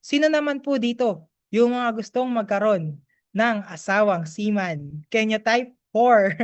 Sino naman po dito yung mga gustong magkaroon ng asawang seaman? Can you type 4?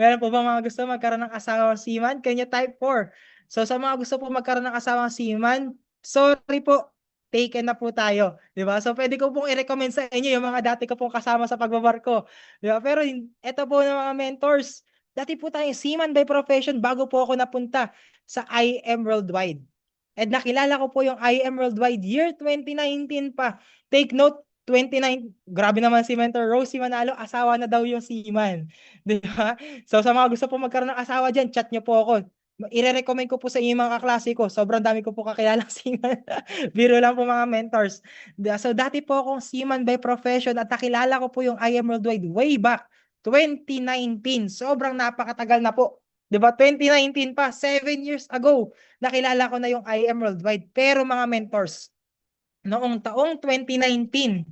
Meron po ba mga gusto magkaroon ng asawang seaman? Can you type 4? So sa mga gusto po magkaroon ng asawang seaman, sorry po, taken na po tayo, 'di ba? So pwede ko pong i-recommend sa inyo yung mga dati ko pong kasama sa pagbabarko, 'di ba? Pero eto po ng mga mentors, dati po tayong seaman by profession bago po ako napunta sa IM Worldwide. And nakilala ko po yung IM Worldwide year 2019 pa. Take note, 29, grabe naman si Mentor Rosie Manalo, asawa na daw yung seaman. Di ba? So sa mga gusto po magkaroon ng asawa dyan, chat nyo po ako. Ire-recommend ko po sa inyo mga kaklase ko. Sobrang dami ko po kakilalang seaman. Biro lang po mga mentors. So dati po akong seaman by profession at nakilala ko po yung IM Worldwide way back 2019. Sobrang napakatagal na po. 'Di ba? 2019 pa, 7 years ago nakilala ko na yung IM Worldwide. Pero mga mentors, noong taong 2019,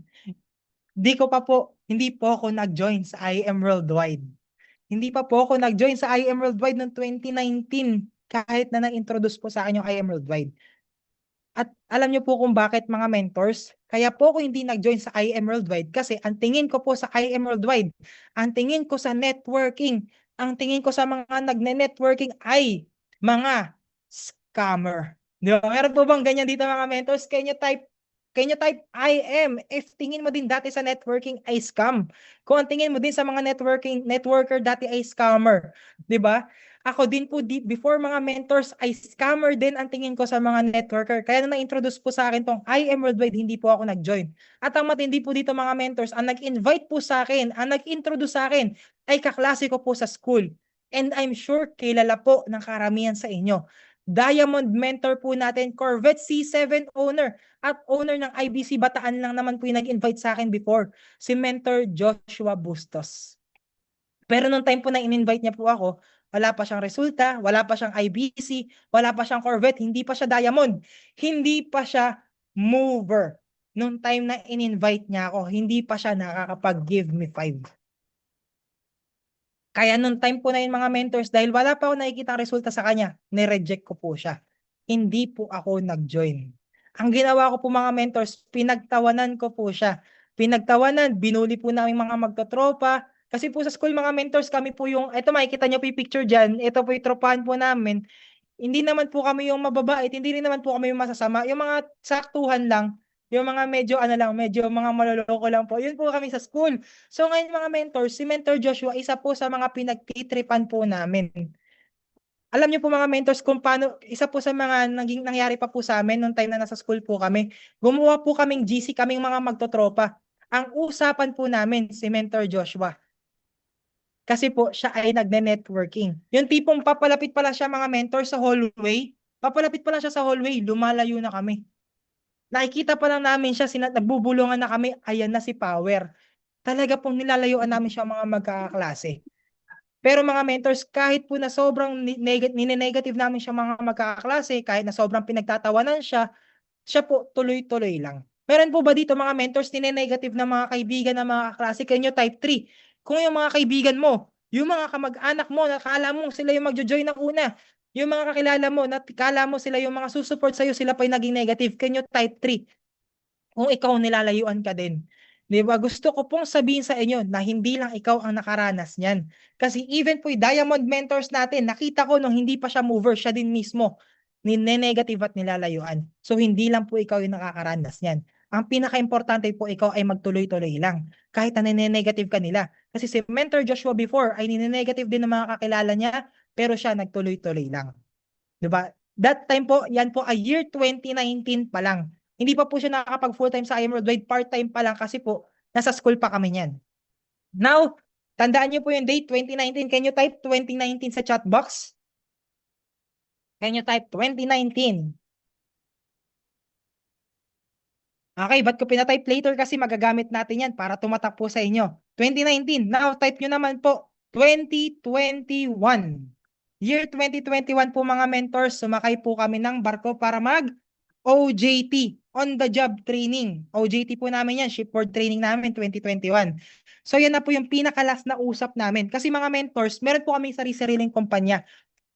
hindi po ako nag-join sa IM Worldwide. Hindi pa po ako nag-join sa IM Worldwide noong 2019 kahit na na-introduce po sa akin yung IM Worldwide. At alam niyo po kung bakit mga mentors? Kaya po ako hindi nag-join sa IM Worldwide kasi ang tingin ko po sa IM Worldwide, ang tingin ko sa networking, ang tingin ko sa mga nagne-networking ay mga scammer. Di ba? Meron po bang ganyan dito mga mentors? Can you type IM if tingin mo din dati sa networking ay scam? Kung ang tingin mo din sa mga networker dati ay scammer, 'di ba? Ako din po before mga mentors ay scammer din ang tingin ko sa mga networker. Kaya nung na-introduce po sa akin tong IM Worldwide, hindi po ako nag-join. At ang matindi po dito mga mentors, ang nag-invite po sa akin, ang nag-introduce sa akin ay kaklase ko po sa school. And I'm sure kilala po ng karamihan sa inyo. Diamond mentor po natin, Corvette C7 owner at owner ng IBC Bataan lang naman po yung nag-invite sa akin before, si mentor Joshua Bustos. Pero nung time po na in-invite niya po ako, wala pa siyang resulta, wala pa siyang IBC, wala pa siyang Corvette, hindi pa siya Diamond, hindi pa siya mover. Nung time na in-invite niya ako, hindi pa siya nakakapag-give me 5. Kaya nung time po na yun mga mentors, dahil wala pa ako nakikita resulta sa kanya, nireject ko po siya. Hindi po ako nag-join. Ang ginawa ko po mga mentors, pinagtawanan ko po siya. Pinagtawanan, binuli po namin mga magtotropa. Kasi po sa school mga mentors, kami po yung, eto makikita niyo po yung picture dyan, ito po yung tropahan po namin. Hindi naman po kami yung mababait, hindi rin naman po kami yung masasama. Yung mga saktuhan lang, yung mga medyo ano lang, medyo mga maloloko lang po. Yun po kami sa school. So ngayon mga mentors, si Mentor Joshua, isa po sa mga pinagtitripan po namin. Alam niyo po mga mentors kung paano, isa po sa mga nangyari pa po sa amin nung time na nasa school po kami, gumawa po kaming GC, kaming mga magtotropa. Ang usapan po namin si Mentor Joshua. Kasi po siya ay nagne-networking. Yung tipong papalapit pa lang siya mga mentor sa hallway, papalapit pa lang siya sa hallway, lumalayo na kami. Nakikita pa lang namin siya, nagbubulungan na kami, ayan na si Power. Talaga pong nilalayuan namin siya mga magkakaklase. Pero mga mentors, kahit po na sobrang nine-negative namin siya mga magkakaklase, kahit na sobrang pinagtatawanan siya, siya po tuloy-tuloy lang. Meron po ba dito mga mentors nine-negative na mga kaibigan na mga kaklase? Kanyo type 3. Kung yung mga kaibigan mo, yung mga kamag-anak mo, nakala mo sila yung magjo-join ng una, yung mga kakilala mo, nakala mo sila yung mga susupport sa'yo, sila pa yung naging negative, kanyo type 3. Kung ikaw nilalayuan ka din. Di ba? Gusto ko pong sabihin sa inyo na hindi lang ikaw ang nakaranas niyan. Kasi even po yung Diamond mentors natin, nakita ko nung hindi pa siya mover, siya din mismo nine-negative at nilalayuan. So hindi lang po ikaw yung nakakaranas niyan. Ang pinaka-importante po ikaw ay magtuloy-tuloy lang. Kahit na nine-negative ka nila. Kasi si Mentor Joshua before ay nine-negative din ng mga kakilala niya, pero siya nagtuloy-tuloy lang. 'Di ba? That time po, yan po ay year 2019 pa lang. Hindi pa po siya nakakapag full-time sa IM Worldwide, part-time pa lang kasi po, nasa school pa kami niyan. Now, tandaan niyo po yung date, 2019. Can you type 2019 sa chat box? Can you type 2019? Okay, ba't ko pinatype later kasi magagamit natin yan para tumatak po sa inyo. 2019. Now, type nyo naman po 2021. Year 2021 po mga mentors, sumakay po kami ng barko para mag OJT, on the job training. OJT po namin yan, shipboard training namin 2021. So yan na po yung pinakalas na usap namin. Kasi mga mentors, meron po kami sarili-sariling kumpanya.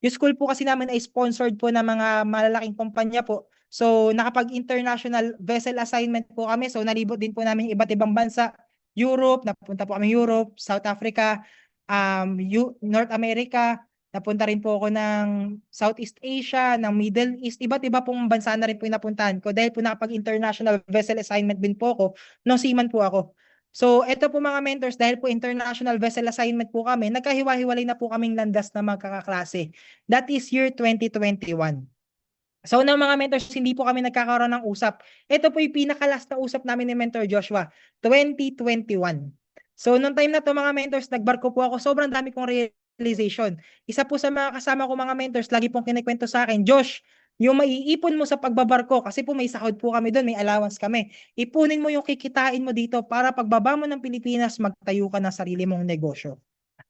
Yung school po kasi namin ay sponsored po ng mga malalaking kumpanya po. So nakapag-international vessel assignment po kami. So nalibot din po namin iba't ibang bansa. Europe, napunta po kami Europe, South Africa, North America, napunta rin po ako ng Southeast Asia, ng Middle East, iba't iba pong bansa na rin po yung napuntahan ko dahil po nakapag-international vessel assignment din po ako, nung seaman po ako. So, ito po mga mentors, dahil po international vessel assignment po kami, nagkahiwa-hiwalay na po kaming landas na magkakaklase. That is year 2021. So, ng mga mentors, hindi po kami nagkakaroon ng usap. Ito po yung pinakalas na usap namin ni Mentor Joshua, 2021. So, nung time na to mga mentors, nagbarko po ako, sobrang dami kong realization. Isa po sa mga kasama ko mga mentors, lagi pong kinikwento sa akin, Josh, yung maiipon mo sa pagbabarko, kasi po may sahod po kami doon, may allowance kami. Ipunin mo yung kikitain mo dito para pagbaba mo ng Pilipinas, magtayo ka ng sarili mong negosyo.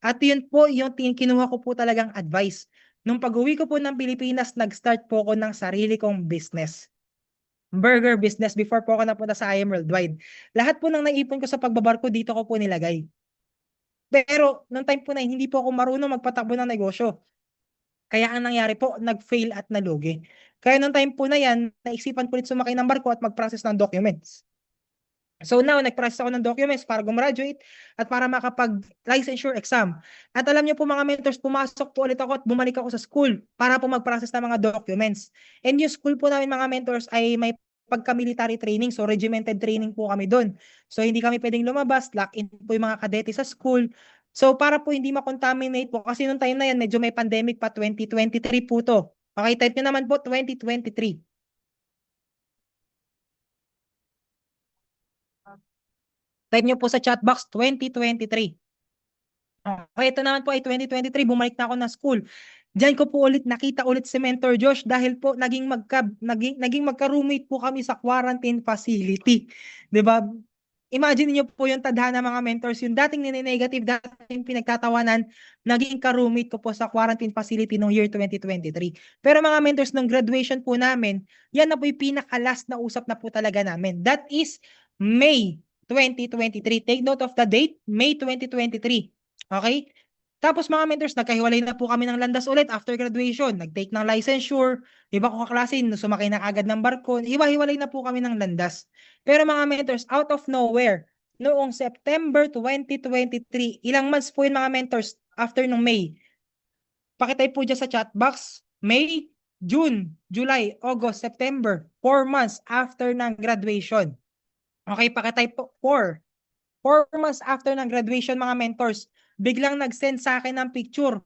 At yun po yung kinuha ko po talagang advice. Nung pag-uwi ko po ng Pilipinas, nag-start po ako ng sarili kong business. Burger business before po ako napunta sa IM Worldwide. Lahat po ng naipon ko sa pagbabarko, dito ko po nilagay. Pero, nung time po na yun, hindi po ako marunong magpatakbo ng negosyo. Kaya ang nangyari po, nag-fail at nalugi. Kaya nung time po na yan, naisipan ko ulit sumakay ng barko at mag-process ng documents. So now, nag-process ako ng documents para gumraduate at para makapag-licensure exam. At alam niyo po mga mentors, pumasok po ulit ako at bumalik ako sa school para po mag-process ng mga documents. And yung school po namin mga mentors ay may pagka-military training, so regimented training po kami doon. So hindi kami pwedeng lumabas, lock-in po yung mga kadete sa school. So para po hindi ma-contaminate po, kasi nung time na yan, medyo may pandemic pa, 2023 po to. Okay, type nyo naman po, 2023. Type nyo po sa chat box 2023. Okay, ito naman po ay 2023, bumalik na ako ng school. Diyan ko po ulit nakita ulit si Mentor Josh dahil po naging magka-roommate po kami sa quarantine facility. 'Di ba? Imagine niyo po yung tadhana mga mentors, yung dating nini-negative, dating pinagtatawanan, naging ka-roommate ko po sa quarantine facility noong year 2023. Pero mga mentors, nung graduation po namin, yan na po yung pinaka-last na usap na po talaga namin. That is May 2023. Take note of the date, May 2023. Okay? Tapos mga mentors, nagkahiwalay na po kami ng landas ulit after graduation. Nag-take ng licensure, iba ko kaklase, sumakay na agad ng barko, hiwa-hiwalay na po kami ng landas. Pero mga mentors, out of nowhere, noong September 2023, ilang months po yun mga mentors after nung May. Pakitype po dyan sa chat box, May, June, July, August, September, 4 months after ng graduation. Okay, pakitype po, 4. 4 months after ng graduation mga mentors, biglang nag-send sa akin ng picture.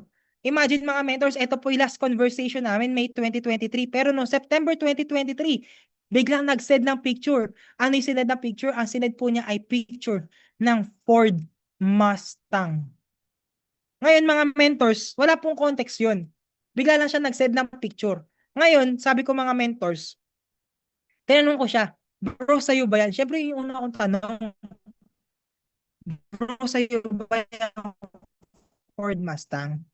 Imagine mga mentors, ito po yung last conversation namin, May 2023. Pero no September 2023, biglang nag-send ng picture. Ano yung sined ng picture? Ang sined po niya ay picture ng Ford Mustang. Ngayon mga mentors, wala pong context yun. Bigla lang siya nag-send ng picture. Ngayon, sabi ko mga mentors, tinanong ko siya, bro, sa'yo ba yan? Siyempre yung una kong tanong, bro, sa'yo ba yung Ford Mustang?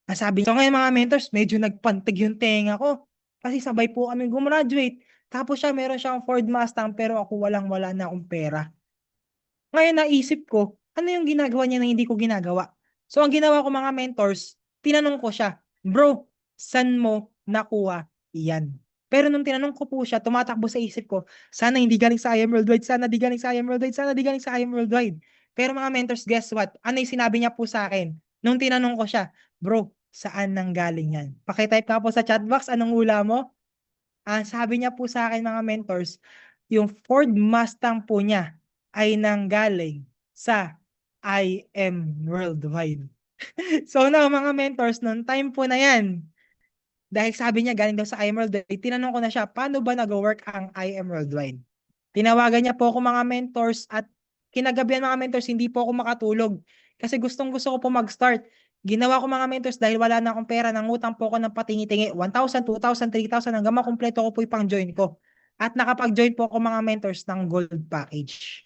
Sabi, so ngayon mga mentors, medyo nagpantig yung tenga ko. Kasi sabay po kami gumraduate. Tapos siya, meron siyang Ford Mustang, pero ako wala na akong pera. Ngayon naisip ko, ano yung ginagawa niya na hindi ko ginagawa? So ang ginawa ko mga mentors, tinanong ko siya, bro, saan mo nakuha yan? Pero nung tinanong ko po siya, tumatakbo sa isip ko, sana hindi galing sa IM Worldwide, sana di galing sa IM Worldwide, sana di galing sa IM Worldwide. Pero mga mentors, guess what? Ano yung sinabi niya po sa akin? Nung tinanong ko siya, bro, saan nang galing yan? Pakitype ka po sa chat box, anong hula mo? Sabi niya po sa akin mga mentors, yung Ford Mustang po niya ay nanggaling sa IM Worldwide. So now mga mentors, nung time po na yan, dahil sabi niya galing daw sa IM Worldwide, tinanong ko na siya, paano ba nag-work ang IM Worldwide? Tinawagan niya po ako mga mentors at kinagabihan mga mentors, hindi po ako makatulog. Kasi gustong gusto ko po mag-start. Ginawa ko mga mentors dahil wala na akong pera, nangutang po ako ng patingi-tingi, 1,000, 2,000, 3,000, hanggang makumpleto ko po yung pang-join ko. At nakapag-join po ako mga mentors ng gold package.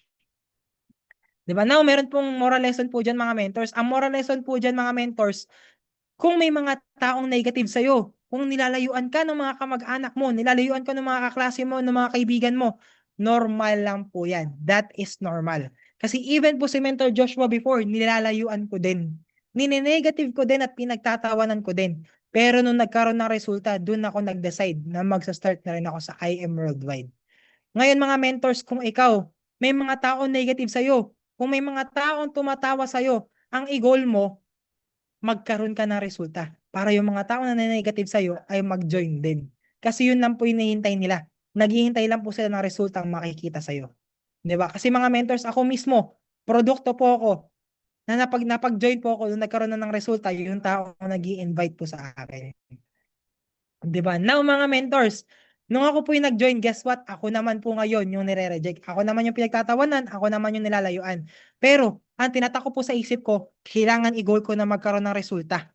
Diba? Now, meron pong moral lesson po dyan mga mentors. Ang moral lesson po dyan mga mentors, kung may mga taong negative sa'yo, kung nilalayuan ka ng mga kamag-anak mo, nilalayuan ka ng mga kaklase mo, ng mga kaibigan mo, normal lang po yan. That is normal. Kasi even po si Mentor Joshua before, nilalayuan ko din. Nine-negative ko din at pinagtatawanan ko din. Pero nung nagkaroon ng resulta, dun ako nag-decide na magsa-start na rin ako sa IM Worldwide. Ngayon mga mentors, kung ikaw, may mga taong negative sa'yo, kung may mga taong tumatawa sa'yo, ang i-goal mo, magkaroon ka ng resulta. Para yung mga taong na negative sa'yo ay mag-join din. Kasi yun lang po yung hinihintay nila. Naghihintay lang po sila ng resultang makikita sa'yo. Di ba? Kasi mga mentors, ako mismo, produkto po ako, na napag-join po ako, nung nagkaroon na ng resulta, yung tao nag-i-invite po sa akin. Di ba? Now mga mentors, nung ako po yung nag-join, guess what? Ako naman po ngayon yung nire-reject. Ako naman yung pinagtatawanan, ako naman yung nilalayuan. Pero, ang tinatak ko po sa isip ko, kailangan i-goal ko na magkaroon ng resulta.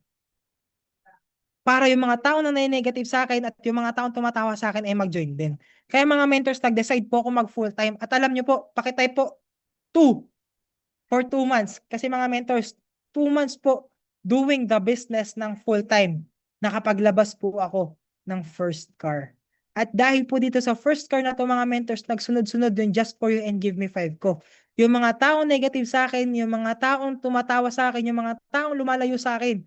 Para yung mga tao na negative sa akin at yung mga taong tumatawa sa akin ay mag-join din. Kaya mga mentors, nag-decide po ako mag-full-time. At alam nyo po, pakitype po, 2 for 2 months. Kasi mga mentors, 2 months po doing the business ng full-time. Nakapaglabas po ako ng first car. At dahil po dito sa first car na to mga mentors, nagsunod-sunod yung Just For You and Give Me 5 ko. Yung mga taong negative sa akin, yung mga taong tumatawa sa akin, yung mga taong lumalayo sa akin,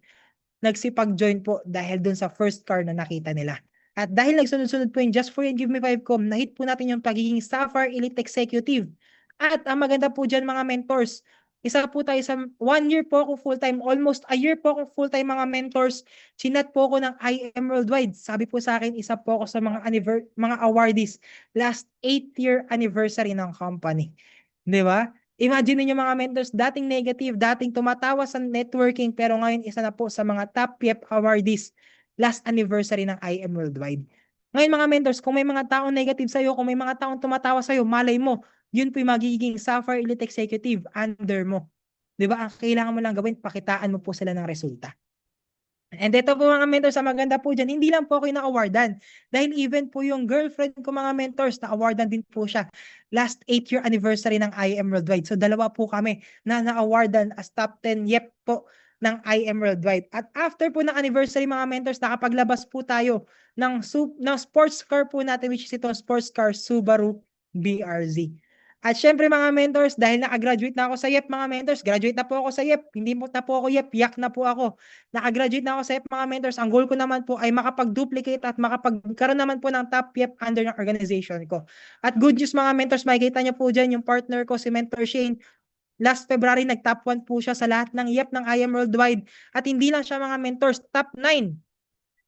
nagsipag-join po dahil dun sa first car na nakita nila. At dahil nagsunod-sunod po yung Just For You and Give Me 5 ko, nahit po natin yung pagiging Sapphire Elite Executive. At ang maganda po dyan mga mentors, isa po tayo sa 1 year po ako full-time, almost a year po ako full-time mga mentors. Sinat po ako ng IM Worldwide. Sabi po sa akin, isa po ako sa mga awardees last 8th-year anniversary ng company. Di ba? Imagine niyo mga mentors, dating negative, dating tumatawa sa networking, pero ngayon isa na po sa mga top PF awardees last anniversary ng IM Worldwide. Ngayon mga mentors, kung may mga taong negative sa'yo, kung may mga taong tumatawa sa'yo, malay mo, yun po yung magiging Sapphire Elite Executive under mo. Di ba? Ang kailangan mo lang gawin, pakitaan mo po sila ng resulta. And ito po mga mentors, sa maganda po dyan, hindi lang po ako na-awardan. Dahil even po yung girlfriend ko mga mentors, na-awardan din po siya. Last 8th-year anniversary ng IM Worldwide. So dalawa po kami na na-awardan as top 10 yep po ng IM Worldwide. At after po ng anniversary mga mentors, nakapaglabas po tayo ng sports car po natin, which is itong sports car Subaru BRZ. At syempre mga mentors, dahil nakagraduate na ako sa YEP mga mentors, graduate na po ako sa YEP, hindi mo na po ako YEP, yak na po ako. Nakagraduate na ako sa YEP mga mentors, ang goal ko naman po ay makapag-duplicate at makapagkaroon naman po ng top YEP under ng organization ko. At good news mga mentors, makikita nyo po dyan yung partner ko, si Mentor Shane. Last February, nag-top 1 po siya sa lahat ng YEP ng IM Worldwide. At hindi lang siya mga mentors, top 9.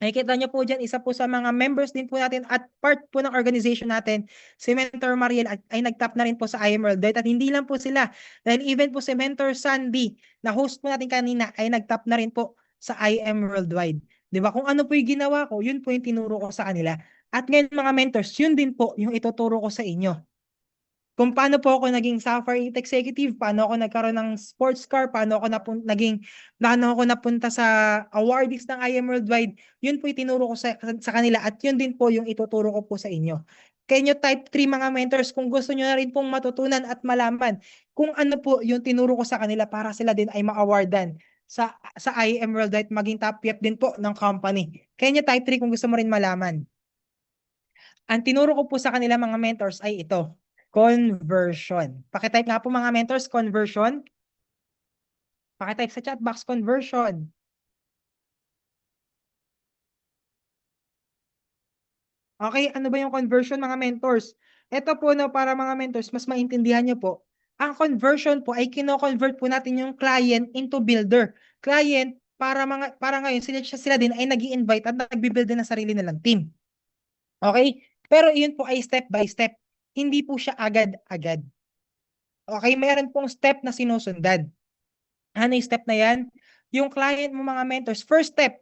Nakikita niyo po dyan, isa po sa mga members din po natin at part po ng organization natin, si Mentor Mariel ay nag-top na rin po sa IM Worldwide. At hindi lang po sila, dahil even po si Mentor Sandy, na host po natin kanina, ay nag-top na rin po sa IM Worldwide. Di ba? Kung ano po yung ginawa ko, yun po yung tinuro ko sa kanila. At ngayon mga mentors, yun din po yung ituturo ko sa inyo. Kung paano po ako naging Sapphire Elite Executive, paano ako nagkaroon ng sports car, paano ako napunta sa awardees ng IM Worldwide, yun po itinuro ko sa kanila at yun din po yung ituturo ko po sa inyo. Kaya nyo type 3 mga mentors, kung gusto nyo na rin pong matutunan at malaman kung ano po yung tinuro ko sa kanila para sila din ay ma-awardan sa IM Worldwide, maging top PF din po ng company. Kaya nyo type 3 kung gusto mo rin malaman. Ang tinuro ko po sa kanila mga mentors ay ito. Conversion. Pakitype nga po mga mentors, conversion. Pakitype sa chat box, conversion. Okay, ano ba yung conversion mga mentors? Ito po no, para mga mentors, mas maintindihan nyo po. Ang conversion po ay kino-convert po natin yung client into builder. Client, para ngayon, sila din ay nag-i-invite at nagbi-build din ng sarili nilang team. Okay? Pero yun po ay step by step. Hindi po siya agad-agad. Okay, mayroon pong step na sinusundan. Ano yung step na yan? Yung client mo mga mentors, first step,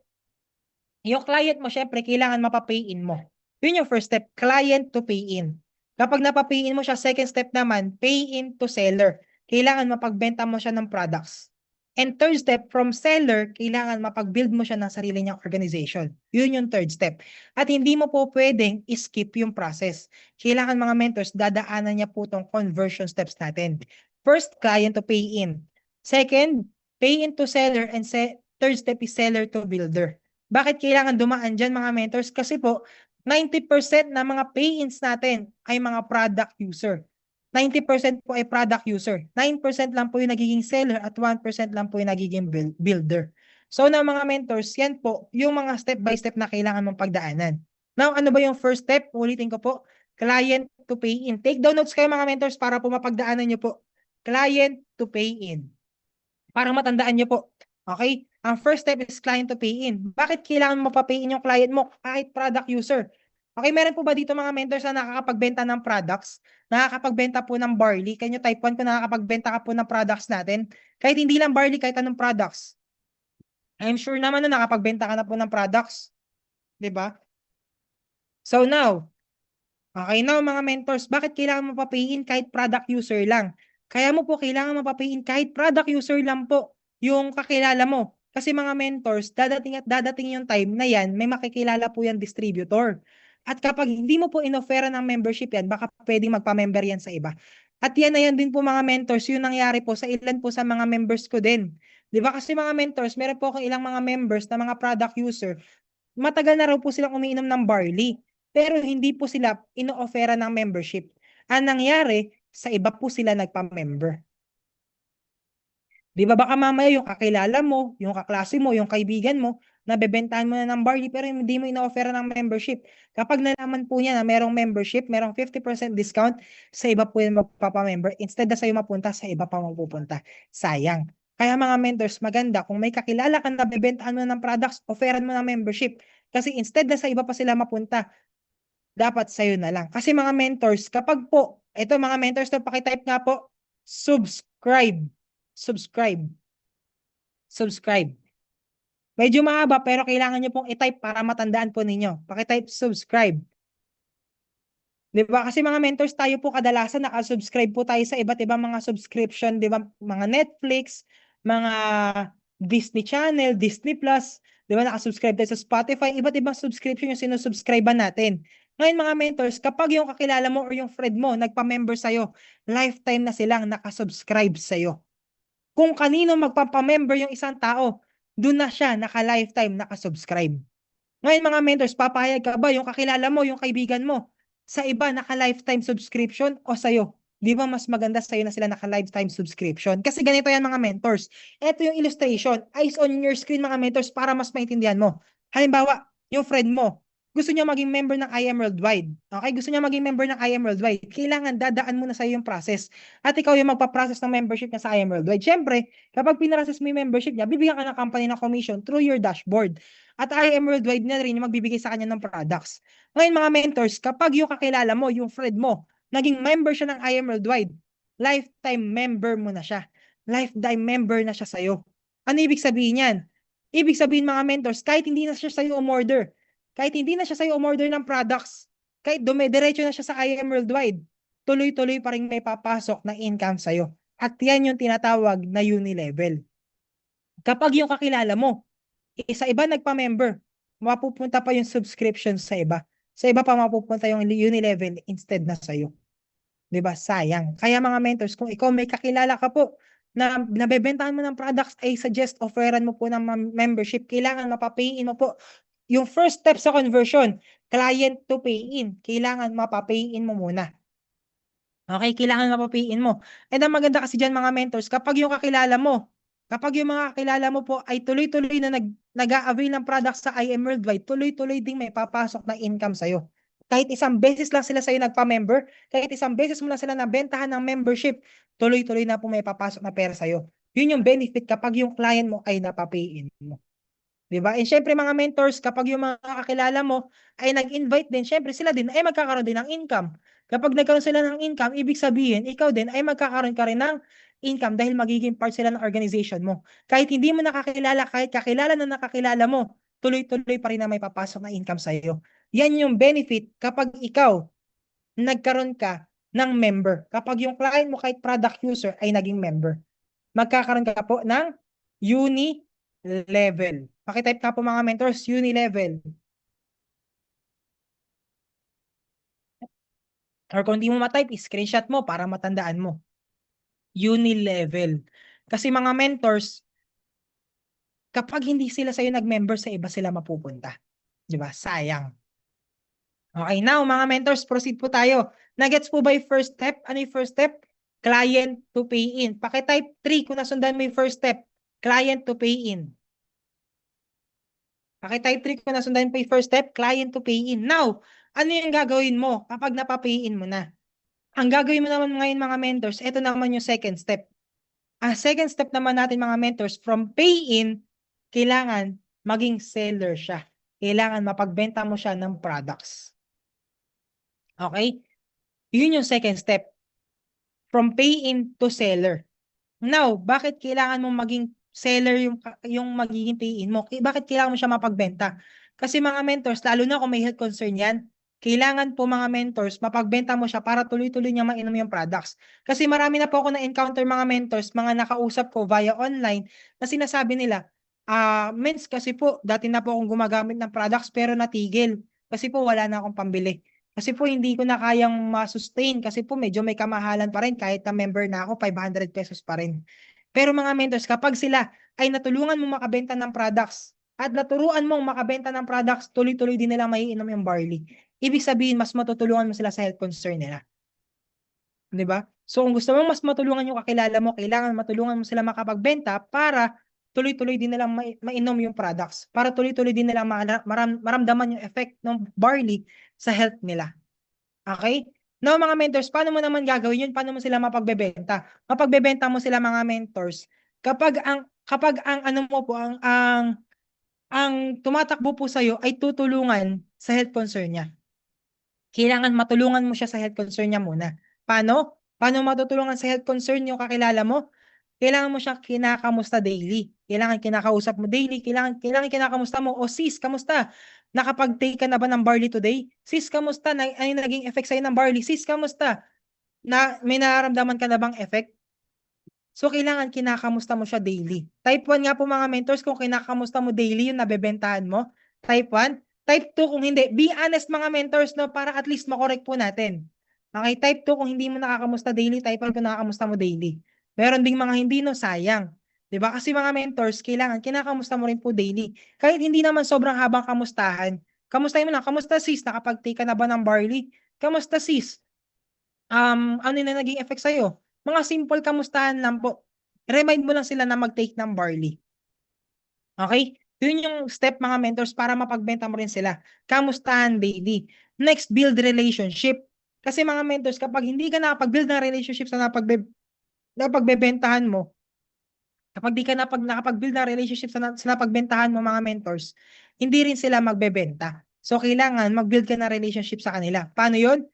yung client mo syempre kailangan mapapay in mo. Yun yung first step, client to pay in. Kapag napapay in mo siya, second step naman, pay in to seller. Kailangan mapagbenta mo siya ng products. And third step, from seller, kailangan mapag-build mo siya ng sarili niyang organization. Yun yung third step. At hindi mo po pwedeng skip yung process. Kailangan mga mentors, dadaanan niya po itong conversion steps natin. First, client to pay in. Second, pay in to seller. And third step is seller to builder. Bakit kailangan dumaan dyan mga mentors? Kasi po, 90% na mga pay-ins natin ay mga product user. 90% po ay product user. 9% lang po yung nagiging seller at 1% lang po yung nagiging builder. So now mga mentors, yan po yung mga step by step na kailangan mong pagdaanan. Now, ano ba yung first step? Ulitin ko po, client to pay in. Take down notes kayo mga mentors para po mapagdaanan nyo po. Client to pay in. Para matandaan nyo po. Okay? Ang first step is client to pay in. Bakit kailangan mo pa-pay in yung client mo kahit product user? Okay, meron po ba dito mga mentors na nakakapagbenta ng products? Nakakapagbenta po ng barley? Can you type 1 kung nakakapagbenta ka po ng products natin? Kahit hindi lang barley, kahit anong products. I'm sure naman na nakapagbenta ka na po ng products. 'Di ba? So now, okay now mga mentors, bakit kailangan mo papayin kahit product user lang? Kaya mo po kailangan mapapayin kahit product user lang po yung kakilala mo. Kasi mga mentors, dadating at dadating yung time na yan, may makikilala po yan distributor. At kapag hindi mo po inoffera ng membership yan, baka pwedeng magpa-member yan sa iba. At yan na yan din po mga mentors, yung nangyari po sa ilan po sa mga members ko din. Di ba kasi mga mentors, meron po akong ilang mga members na mga product user, matagal na raw po silang umiinom ng barley. Pero hindi po sila ino-offera ng membership. Ang nangyari, sa iba po sila nagpa-member. Di ba baka mamaya yung kakilala mo, yung kaklase mo, yung kaibigan mo, nabebentahan mo na ng barley pero hindi mo ino-offera ng membership. Kapag nalaman po niya na merong membership, merong 50% discount, sa iba po yung magpapamember. Instead na sa'yo mapunta, sa iba pa mapupunta. Sayang. Kaya mga mentors, maganda kung may kakilala kang nabebentahan mo ng products, offeran mo ng membership. Kasi instead na sa iba pa sila mapunta, dapat sa'yo na lang. Kasi mga mentors, kapag po, ito mga mentors na pakitype nga po, subscribe. Subscribe. Subscribe. Medyo mahaba pero kailangan nyo pong i-type para matandaan po ninyo. Pakitype subscribe. Di ba? Kasi mga mentors tayo po kadalasan nakasubscribe po tayo sa iba't ibang mga subscription, di ba? Mga Netflix, mga Disney Channel, Disney Plus, di ba? Nakasubscribe tayo sa Spotify, iba't ibang subscription yung sinusubscribe natin. Ngayon mga mentors, kapag yung kakilala mo or yung friend mo nagpa-member sa'yo, lifetime na silang nakasubscribe sa'yo. Kung kanino magpapamember yung isang tao, doon na siya naka-lifetime nakasubscribe. Ngayon mga mentors, papayag ka ba yung kakilala mo, yung kaibigan mo, sa iba naka-lifetime subscription o sa'yo? Di ba mas maganda sa'yo na sila naka-lifetime subscription? Kasi ganito yan mga mentors. Ito yung illustration. Eyes on your screen mga mentors para mas maintindihan mo. Halimbawa, yung friend mo, gusto niya maging member ng I Am Worldwide. Okay? Gusto niya maging member ng I Am Worldwide. Kailangan dadaan mo na sa'yo yung process. At ikaw yung magpa-process ng membership niya sa I Am Worldwide. Siyempre, kapag pinrocess mo yung membership niya, bibigyan ka ng company ng commission through your dashboard. At I Am Worldwide na rin yung magbibigay sa kanya ng products. Ngayon mga mentors, kapag yung kakilala mo, yung friend mo, naging member siya ng I Am Worldwide, lifetime member mo na siya. Lifetime member na siya sa'yo. Ano ibig sabihin yan? Ibig sabihin mga mentors, kahit hindi na siya sa'yo umorder, kahit hindi na siya sa'yo umorder ng products, kahit dumediretso na siya sa I Am Worldwide, tuloy-tuloy pa rin may papasok na income sa'yo. At yan yung tinatawag na uni-level. Kapag yung kakilala mo, sa iba nagpa-member, mapupunta pa yung subscription sa iba. Sa iba pa mapupunta yung uni-level instead na sa'yo. 'Di ba? Sayang. Kaya mga mentors, kung ikaw may kakilala ka po na nabebentahan mo ng products, ay suggest offeran mo po ng membership. Kailangan mapapay in mo po. Yung first step sa conversion, client to pay in. Kailangan mapapay in mo muna. Okay, kailangan mapapay in mo. And ang maganda kasi dyan mga mentors, kapag yung kakilala mo, kapag yung mga kakilala mo po ay tuloy-tuloy na nag-a-avail ng products sa I Am Worldwide, tuloy-tuloy ding may papasok na income sa'yo. Kahit isang beses lang sila sa'yo nagpa-member, kahit isang beses mo lang sila nabentahan ng membership, tuloy-tuloy na po may papasok na pera sa'yo. Yun yung benefit kapag yung client mo ay napapay in mo. Diba? And syempre mga mentors, kapag yung mga kakilala mo ay nag-invite din, syempre sila din ay magkakaroon din ng income. Kapag nagkaroon sila ng income, ibig sabihin, ikaw din ay magkakaroon ka rin ng income dahil magiging part sila ng organization mo. Kahit hindi mo nakakilala, kahit kakilala na nakakilala mo, tuloy-tuloy pa rin na may papasok na income sa iyo. Yan yung benefit kapag ikaw nagkaroon ka ng member. Kapag yung client mo kahit product user ay naging member, magkakaroon ka po ng uni level. Pakitype ka po mga mentors, uni level. Or kung hindi mo matype, screenshot mo para matandaan mo. Uni level. Kasi mga mentors, kapag hindi sila sa'yo nag-member, sa iba sila mapupunta. Diba? Sayang. Okay, now mga mentors, proceed po tayo. Nagets po ba yung first step? Ano yung first step? Client to pay in. Pakitype 3 kung nasundan mo yung first step. Client to pay in. Okay, type 3 ko na sundan po yung first step, client to pay in. Now, ano yung gagawin mo kapag napapay in mo na? Ang gagawin mo naman ngayon mga mentors, ito naman yung second step. Ang second step naman natin mga mentors, from pay in, kailangan maging seller siya. Kailangan mapagbenta mo siya ng products. Okay? Yun yung second step. From pay in to seller. Now, bakit kailangan mong maging seller yung magiging pay in mo? Bakit kailangan mo siya mapagbenta? Kasi mga mentors, lalo na kung may health concern yan, kailangan po mga mentors, mapagbenta mo siya para tuloy-tuloy niya mainom yung products. Kasi marami na po ako na-encounter mga mentors, mga nakausap ko via online, na sinasabi nila, mens kasi po, dati na po akong gumagamit ng products pero natigil. Kasi po wala na akong pambili. Kasi po hindi ko na kayang ma-sustain kasi po medyo may kamahalan pa rin kahit na member na ako, 500 pesos pa rin. Pero mga mentors, kapag sila ay natulungan mong makabenta ng products at naturuan mong makabenta ng products, tuloy-tuloy din nila maiinom yung barley. Ibig sabihin, mas matutulungan mo sila sa health concern nila. 'Di ba? So kung gusto mong mas matulungan yung kakilala mo, kailangan matulungan mo sila makapagbenta para tuloy-tuloy din nilang mainom yung products. Para tuloy-tuloy din nilang maramdaman yung effect ng barley sa health nila. Okay? Now mga mentors, paano mo naman gagawin yun? Paano mo sila mapagbebenta? Mapagbebenta mo sila mga mentors kapag ang ano mo po ang tumatakbo po sa iyo ay tutulungan sa health concern niya. Kailangan matulungan mo siya sa health concern niya muna. Paano? Paano matutulungan sa health concern yung kakilala mo? Kailangan mo siya kinakamusta daily. Kailangan kinakausap mo daily. Kailangan kinakamusta mo. O sis, kamusta? Nakapag-take ka na ba ng barley today? Sis, kamusta? Ano yung naging effect sa'yo ng barley? Sis, kamusta? May nararamdaman ka na bang effect? So, kailangan kinakamusta mo siya daily. Type 1 nga po mga mentors, kung kinakamusta mo daily yung nabebentahan mo. Type 1. Type 2 kung hindi. Be honest mga mentors, no, para at least makorek po natin. Okay, type 2 kung hindi mo nakakamusta daily, type 1 kung nakakamusta mo daily. Meron ding mga hindi, no, sayang. 'Di ba? Kasi mga mentors, kailangan kinakamusta mo rin po daily. Kahit hindi naman sobrang habang kamustahan. Kamustahin mo lang. Kamusta sis? Nakapag-take ka na ba ng barley? Kamusta sis? Ano na naging effect sa'yo? Mga simple kamustahan lang po. Remind mo lang sila na mag-take ng barley. Okay? Yun yung step mga mentors para mapagbenta mo rin sila. Kamustahan daily. Next, build relationship. Kasi mga mentors, kapag hindi ka nakapag-build ng relationship sa napagbebentahan mo, kapag di ka nakapag-build ng relationship sa napagbentahan mo mga mentors, hindi rin sila magbebenta. So, kailangan mag-build ka ng relationship sa kanila. Paano yun?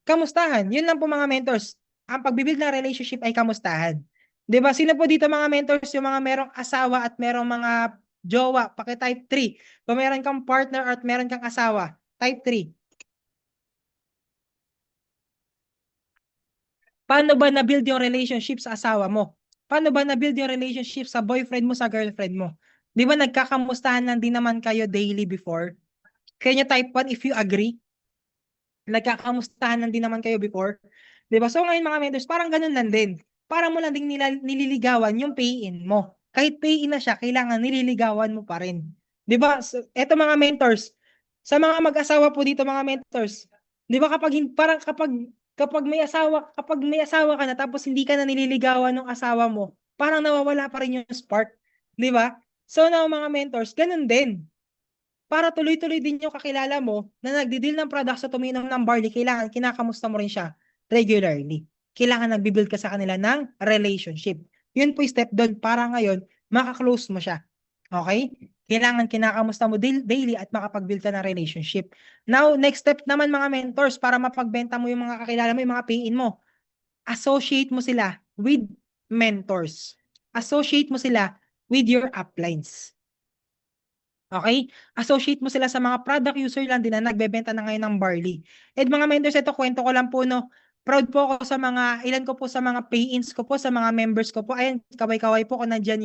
Kamustahan. Yun lang po mga mentors. Ang pagbibuild ng relationship ay kamustahan. 'Di ba? Sino po dito mga mentors yung mga merong asawa at merong mga jowa? Paki-type 3. Kung meron kang partner at meron kang asawa, type 3. Paano ba na-build yung relationship sa asawa mo? Paano ba na-build yung relationship sa boyfriend mo, sa girlfriend mo? 'Di ba nagkakamustahan lang din naman kayo daily before? Can you type 1 if you agree? Nagkakamustahan lang din naman kayo before. 'Di ba? So ngayon mga mentors, parang ganun lang din. Parang mo lang ding nililigawan yung pay-in mo. Kahit pay-in na siya, kailangan nililigawan mo pa rin. 'Di ba? So, eto mga mentors, sa mga mag-asawa po dito mga mentors, 'di ba parang kapag may asawa ka na tapos hindi ka na nililigawan ng asawa mo, parang nawawala pa rin yung spark, 'di ba? So now mga mentors, ganun din para tuloy-tuloy din yung kakilala mo na nagdi-deal ng products sa tuminom ng barley, kailangan kinakamusta mo rin siya regularly. Kailangan nagbi-build ka sa kanila ng relationship. Yun po yung step doon para ngayon makaklose mo siya. Okay? Kailangan kinakamusta mo daily at makapag-build ka ng relationship. Now, next step naman mga mentors para mapagbenta mo yung mga kakilala mo, yung mga pay-in mo. Associate mo sila with mentors. Associate mo sila with your uplines. Okay? Associate mo sila sa mga product user lang din na nagbebenta na ngayon ng barley. And mga mentors, ito kwento ko lang po, no. Proud po ako sa ilan ko po sa mga pay-ins ko po, sa mga members ko po. Ayun, kaway-kaway po kung nandyan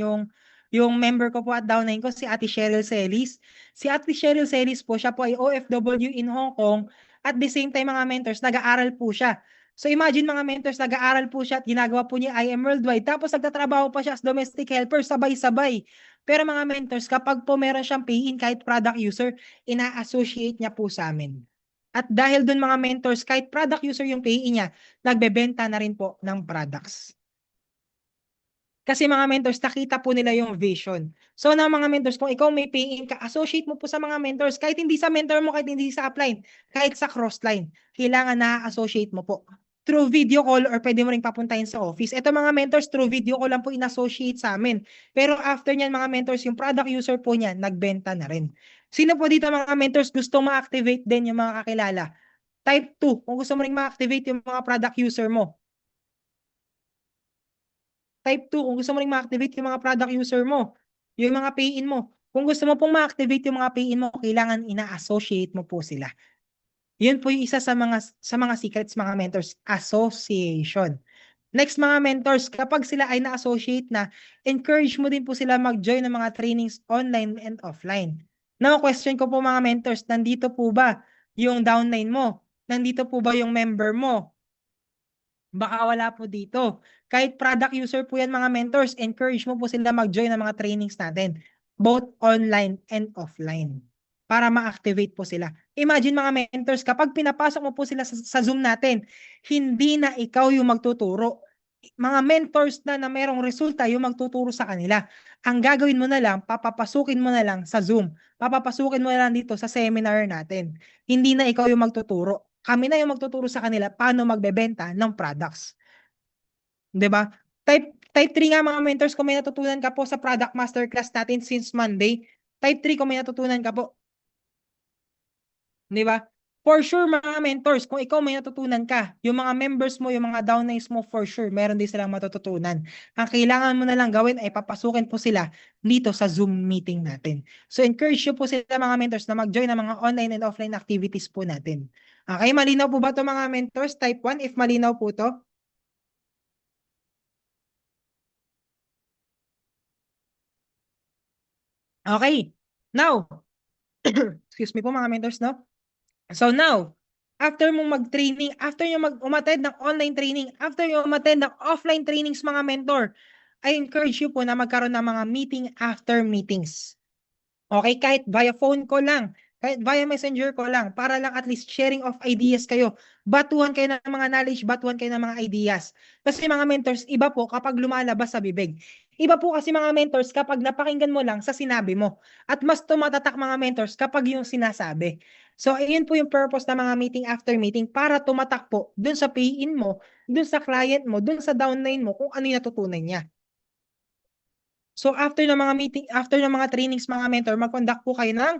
yung member ko po at downline ko, si Ate Cheryl Celis. Si Ate Cheryl Celis po, siya po ay OFW in Hong Kong. At the same time, mga mentors, nag-aaral po siya. So imagine mga mentors, nag-aaral po siya at ginagawa po niya IM Worldwide. Tapos nagtatrabaho pa siya as domestic helper, sabay-sabay. Pero mga mentors, kapag po meron siyang pay-in kahit product user, ina-associate niya po sa amin. At dahil dun mga mentors, kahit product user yung pay-in niya, nagbebenta na rin po ng products. Kasi mga mentors, nakita po nila yung vision. So na mga mentors, kung ikaw may pay-in ka, associate mo po sa mga mentors. Kahit hindi sa mentor mo, kahit hindi sa upline, kahit sa crossline, kailangan na-associate mo po. Through video call or pwede mo rin papuntahin sa office. Ito mga mentors, through video call lang po in-associate sa amin. Pero after nyan mga mentors, yung product user po niyan, nagbenta na rin. Sino po dito mga mentors gusto ma-activate din yung mga kakilala? Type 2, kung gusto mo ring ma-activate yung mga product user mo. Type 2, kung gusto mo ring ma-activate yung mga product user mo, yung mga pay-in mo. Kung gusto mo pong ma-activate yung mga pay-in mo, kailangan ina-associate mo po sila. Yun po yung isa sa mga secrets mga mentors, association. Next mga mentors, kapag sila ay na-associate na, encourage mo din po sila mag-join ng mga trainings online and offline. Now, question ko po mga mentors, nandito po ba yung downline mo? Nandito po ba yung member mo? Baka wala po dito. Kahit product user po yan mga mentors, encourage mo po sila mag-join ng mga trainings natin. Both online and offline. Para ma-activate po sila. Imagine mga mentors, kapag pinapasok mo po sila sa Zoom natin, hindi na ikaw yung magtuturo. Mga mentors na merong resulta yung magtuturo sa kanila. Ang gagawin mo na lang, papapasukin mo na lang sa Zoom. Papapasukin mo na lang dito sa seminar natin. Hindi na ikaw yung magtuturo. Kami na yung magtuturo sa kanila paano magbebenta ng products. 'Di ba? Type 3 nga mga mentors, kung may natutunan ka po sa product masterclass natin since Monday. Type 3 kung may natutunan ka po. 'Di ba? For sure mga mentors, kung ikaw may natutunan ka, yung mga members mo, yung mga downlines mo, for sure, meron din silang matututunan. Ang kailangan mo na lang gawin ay papasukin po sila dito sa Zoom meeting natin. So encourage nyo po sila mga mentors na mag-join ng mga online and offline activities po natin. Okay, malinaw po ba ito mga mentors? Type 1, if malinaw po to. Okay, now, excuse me po mga mentors, no? So now, after mong mag-training, after yung umattend ng online training, after yung umattend ng offline trainings mga mentor, I encourage you po na magkaroon ng mga meeting after meetings. Okay, kahit via phone call lang, kahit via messenger call lang, para lang at least sharing of ideas kayo. Batuhan kayo ng mga knowledge, batuhan kayo ng mga ideas. Kasi mga mentors, iba po kapag lumalabas sa bibig. Iba po kasi mga mentors kapag napakinggan mo lang sa sinabi mo. At mas tumatatak mga mentors kapag yung sinasabi. So, ayun po yung purpose ng mga meeting after meeting para tumatak po dun sa pay-in mo, dun sa client mo, dun sa downline mo, kung ano yung natutunan niya. So after ng mga meeting, after ng mga trainings mga mentor, mag-conduct po kayo ng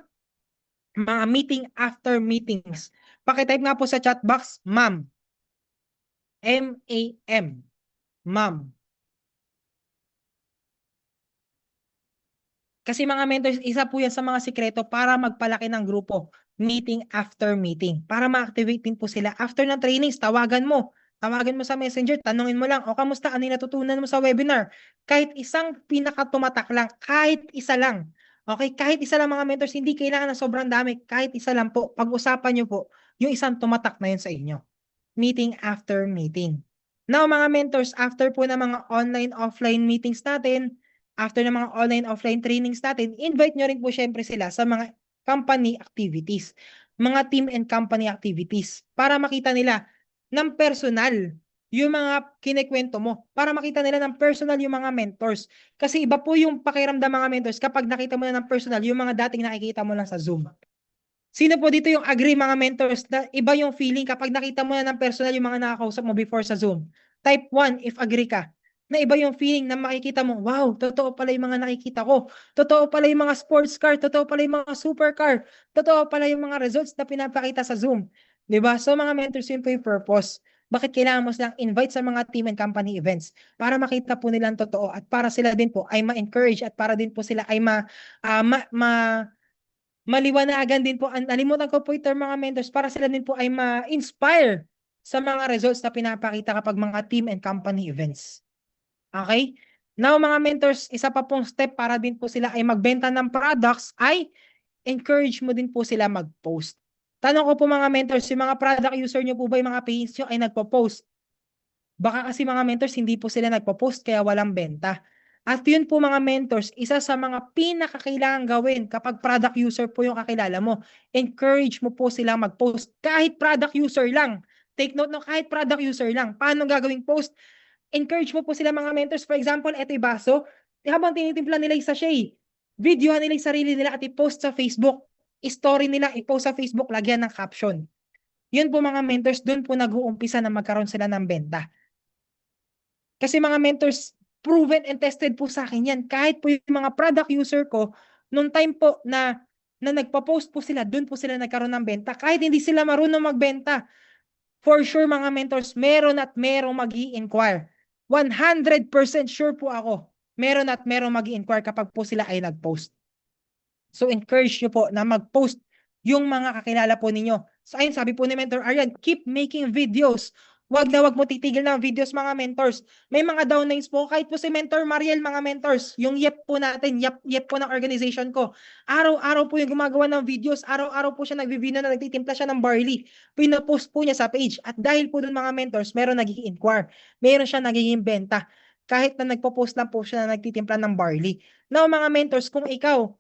mga meeting after meetings. Paki-type nga po sa chat box, ma'am. M-A-M. Ma'am. Kasi mga mentors, isa po yan sa mga sikreto para magpalaki ng grupo. Meeting after meeting. Para ma-activate din po sila. After ng trainings, tawagan mo. Tawagan mo sa messenger, tanungin mo lang, o kamusta, ano yung natutunan mo sa webinar? Kahit isang pinakatumatak lang, kahit isa lang. Okay, kahit isa lang mga mentors, hindi kailangan na sobrang dami. Kahit isa lang po, pag-usapan nyo po, yung isang tumatak na yun sa inyo. Meeting after meeting. Now mga mentors, after po ng mga online offline meetings natin, after ng mga online offline trainings natin, invite nyo rin po syempre sila sa mga company activities, mga team and company activities para makita nila ng personal yung mga kinikwento mo, para makita nila ng personal yung mga mentors. Kasi iba po yung pakiramdam mga mentors kapag nakita mo na ng personal yung mga dating nakikita mo lang sa Zoom. Sino po dito yung agree mga mentors na iba yung feeling kapag nakita mo na ng personal yung mga nakakausap mo before sa Zoom? Type 1 if agree ka. Na iba yung feeling na makikita mo, wow, totoo pala yung mga nakikita ko. Totoo pala yung mga sports car, totoo pala yung mga supercar, totoo pala yung mga results na pinapakita sa Zoom. 'Di ba? So mga mentors, yun po yung purpose. Bakit kailangan mo silang invite sa mga team and company events? Para makita po nila ang totoo at para sila din po ay ma-encourage at para din po sila ay maliwanagan din po, nalimutan ko po ito mga mentors, para sila din po ay ma-inspire sa mga results na pinapakita kapag mga team and company events. Okay? Now mga mentors, isa pa pong step para din po sila ay magbenta ng products ay encourage mo din po sila mag-post. Tanong ko po mga mentors, yung mga product user nyo po ba, yung mga pages nyo ay nagpo-post? Baka kasi mga mentors, hindi po sila nagpo-post kaya walang benta. At yun po mga mentors, isa sa mga pinakakailangan gawin kapag product user po yung kakilala mo. Encourage mo po silang mag-post kahit product user lang. Take note no, kahit product user lang. Paano gagawing post? Encourage mo po sila mga mentors. For example, eto yung baso. Habang tinitimpla nila yung sachet, videohan nila yung sarili nila at i-post sa Facebook. Story nila, i-post sa Facebook, lagyan ng caption. Yun po mga mentors, doon po nag-uumpisa na magkaroon sila ng benta. Kasi mga mentors, proven and tested po sa akin yan. Kahit po yung mga product user ko, nung time po na nagpa-post po sila, doon po sila nagkaroon ng benta. Kahit hindi sila marunong magbenta, for sure mga mentors, meron at merong mag-i-inquire. 100% sure po ako, meron at merong mag-i-inquire kapag po sila ay nag-post. So encourage nyo po na mag-post yung mga kakilala po ninyo. So ayun, sabi po ni Mentor Aryan, keep making videos. Wag na wag mo titigil ng videos mga mentors. May mga downlines po, kahit po si Mentor Mariel mga mentors, yung YEP po natin, YEP po ng organization ko. Araw-araw po yung gumagawa ng videos, araw-araw po siya nagvivino na nagtitimpla siya ng barley. Pinapost po niya sa page. At dahil po dun mga mentors, meron nagiging inquire. Meron siya nagiging benta. Kahit na nagpo-post lang po siya na nagtitimpla ng barley. Now mga mentors, kung ikaw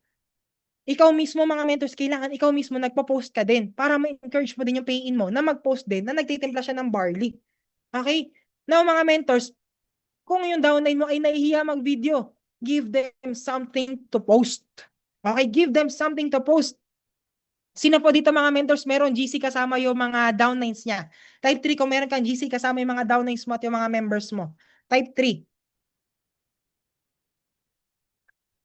mismo mga mentors, kailangan ikaw mismo nagpo-post ka din para ma-encourage mo din yung pay-in mo na mag-post din na nagtitimpla siya ng barley. Okay? Now mga mentors, kung yung downline mo ay nahihiya mag-video, give them something to post. Okay? Give them something to post. Sino po dito mga mentors, meron GC kasama yung mga downlines niya? Type 3, kung meron kang GC kasama yung mga downlines mo at yung mga members mo. Type 3.